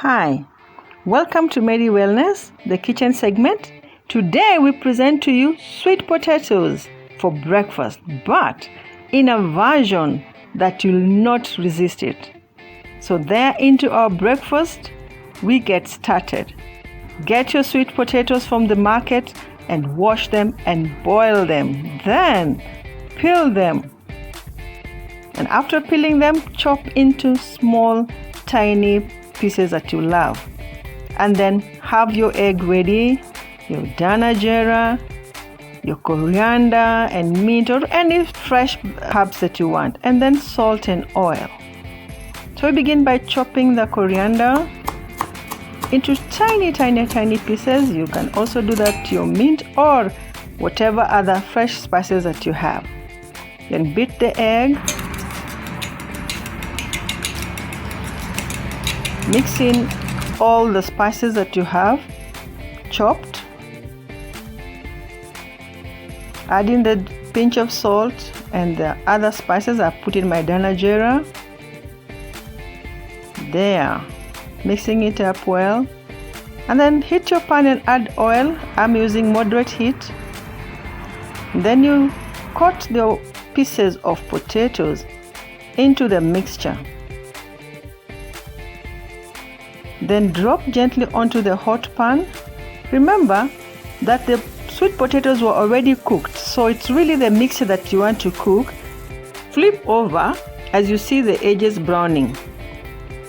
Hi, welcome to Medy Wellness, the kitchen segment. Today we present to you sweet potatoes for breakfast, but in a version that you'll not resist it. So there into our breakfast, we get started. Get your sweet potatoes from the market and wash them and boil them. Then peel them. And after peeling them, chop into small, tiny pieces that you love. And then have your egg ready, your danajera, your coriander and mint or any fresh herbs that you want, and then salt and oil. So we begin by chopping the coriander into tiny pieces. You can also do that to your mint or whatever other fresh spices that you have. Then beat the egg. Mix in all the spices that you have chopped. Add in the pinch of salt and the other spices. I've put in my danajera. There. Mixing it up well. And then heat your pan and add oil. I'm using moderate heat. Then you cut the pieces of potatoes into the mixture. Then drop gently onto the hot pan. Remember that the sweet potatoes were already cooked, so it's really the mixture that you want to cook. Flip over as you see the edges browning.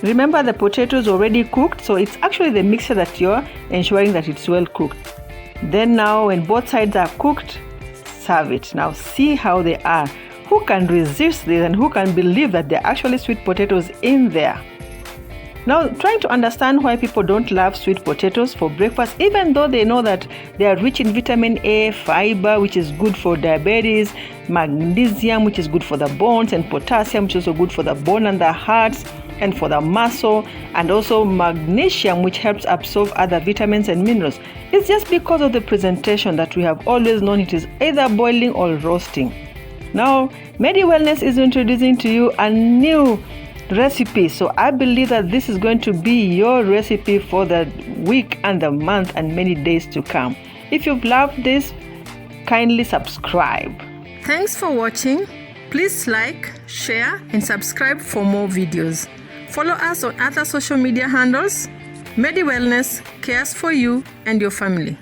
Remember the potatoes already cooked, so it's actually the mixture that you're ensuring that it's well cooked. Then now when both sides are cooked, serve it. Now see how they are. Who can resist this and who can believe that they're actually sweet potatoes in there? Now, trying to understand why people don't love sweet potatoes for breakfast, even though they know that they are rich in vitamin A, fiber, which is good for diabetes, magnesium, which is good for the bones, and potassium, which is also good for the bone and the hearts, and for the muscle, and also magnesium, which helps absorb other vitamins and minerals. It's just because of the presentation that we have always known it is either boiling or roasting. Now, Medy Wellness is introducing to you a new recipe, so I believe that this is going to be your recipe for the week and the month and many days to come. If you've loved this, kindly subscribe. Thanks for watching. Please like, share and subscribe for more videos. Follow us on other social media handles. Medy Wellness cares for you and your family.